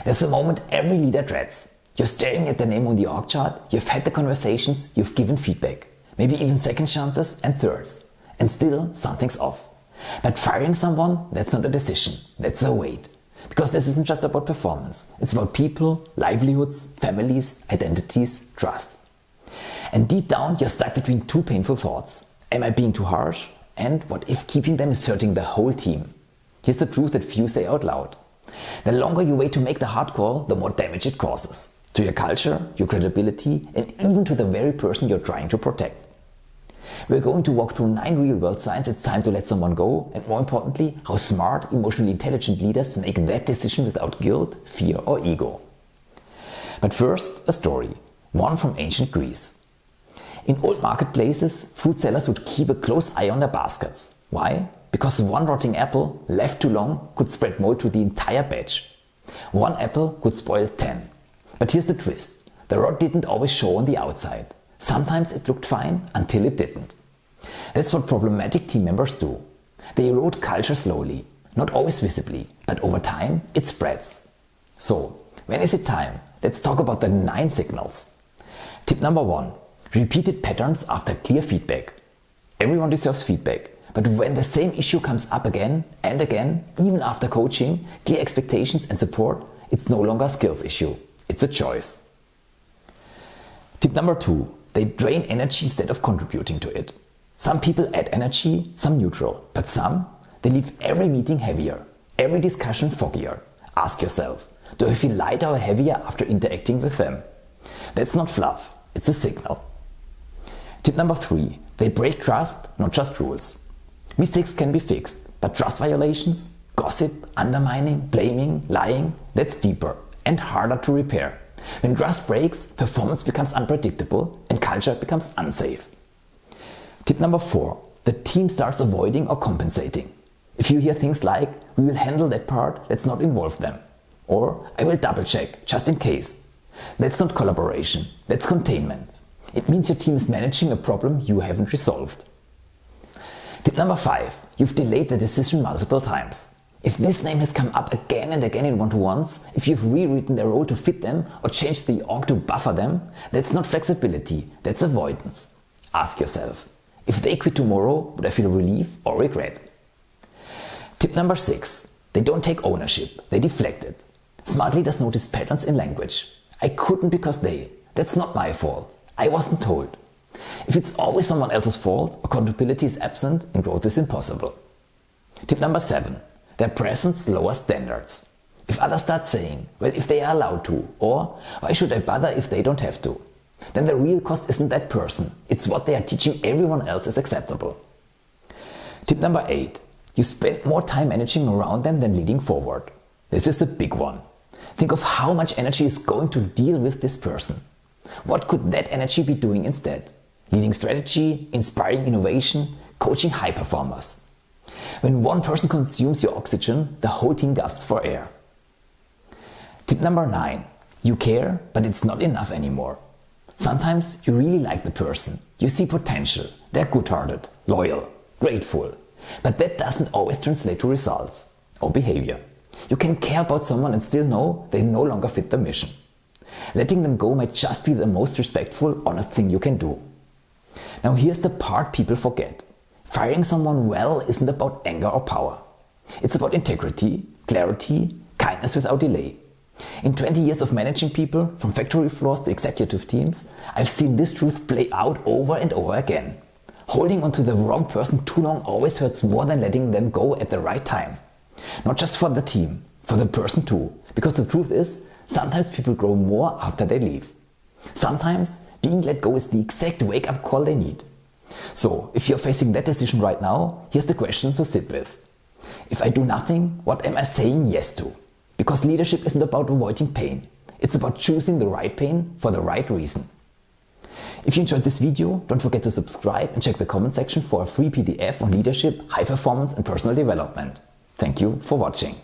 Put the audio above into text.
There's a moment every leader dreads. You're staring at their name on the org chart, you've had the conversations, you've given feedback, maybe even second chances and thirds, and still something's off. But firing someone, that's not a decision, that's a weight. Because this isn't just about performance, it's about people, livelihoods, families, identities, trust. And deep down, you're stuck between two painful thoughts. Am I being too harsh? And what if keeping them is hurting the whole team? Here's the truth that few say out loud. The longer you wait to make the hard call, the more damage it causes. To your culture, your credibility, and even to the very person you're trying to protect. We're going to walk through 9 real-world signs it's time to let someone go, and more importantly, how smart, emotionally intelligent leaders make that decision without guilt, fear, or ego. But first, a story, one from ancient Greece. In old marketplaces, fruit sellers would keep a close eye on their baskets. Why? Because one rotting apple, left too long, could spread mold to the entire batch. One apple could spoil 10. But here's the twist. The rot didn't always show on the outside. Sometimes it looked fine until it didn't. That's what problematic team members do. They erode culture slowly, not always visibly, but over time it spreads. So, when is it time? Let's talk about the 9 signals. Tip number 1. Repeated patterns after clear feedback. Everyone deserves feedback, but when the same issue comes up again and again, even after coaching, clear expectations and support, it's no longer a skills issue, it's a choice. Tip number 2. They drain energy instead of contributing to it. Some people add energy, some neutral, but some, they leave every meeting heavier, every discussion foggier. Ask yourself, do I feel lighter or heavier after interacting with them? That's not fluff, it's a signal. Tip number 3. They break trust, not just rules. Mistakes can be fixed, but trust violations, gossip, undermining, blaming, lying, that's deeper and harder to repair. When trust breaks, performance becomes unpredictable and culture becomes unsafe. Tip number 4. The team starts avoiding or compensating. If you hear things like, we will handle that part, let's not involve them. Or, I will double check, just in case. That's not collaboration, that's containment. It means your team is managing a problem you haven't resolved. Tip number 5. You've delayed the decision multiple times. If this name has come up again and again in one-to-ones, if you've rewritten their role to fit them or changed the org to buffer them, that's not flexibility, that's avoidance. Ask yourself, if they quit tomorrow, would I feel relief or regret? Tip number 6. They don't take ownership, they deflect it. Smart leaders notice patterns in language. I couldn't because that's not my fault. I wasn't told. If it's always someone else's fault, accountability is absent and growth is impossible. Tip number 7. Their presence lowers standards. If others start saying, well, if they are allowed to, or why should I bother if they don't have to, then the real cost isn't that person, it's what they are teaching everyone else is acceptable. Tip number 8. You spend more time managing around them than leading forward. This is the big one. Think of how much energy is going to deal with this person. What could that energy be doing instead? Leading strategy, inspiring innovation, coaching high performers. When one person consumes your oxygen, the whole team gasps for air. Tip number 9. You care, but it's not enough anymore. Sometimes you really like the person. You see potential. They're good-hearted, loyal, grateful. But that doesn't always translate to results or behavior. You can care about someone and still know they no longer fit the mission. Letting them go might just be the most respectful, honest thing you can do. Now here's the part people forget. Firing someone well isn't about anger or power. It's about integrity, clarity, kindness without delay. In 20 years of managing people, from factory floors to executive teams, I've seen this truth play out over and over again. Holding onto the wrong person too long always hurts more than letting them go at the right time. Not just for the team, for the person too. Because the truth is, sometimes people grow more after they leave. Sometimes being let go is the exact wake-up call they need. So, if you're facing that decision right now, here's the question to sit with. If I do nothing, what am I saying yes to? Because leadership isn't about avoiding pain. It's about choosing the right pain for the right reason. If you enjoyed this video, don't forget to subscribe and check the comment section for a free PDF on leadership, high performance and personal development. Thank you for watching.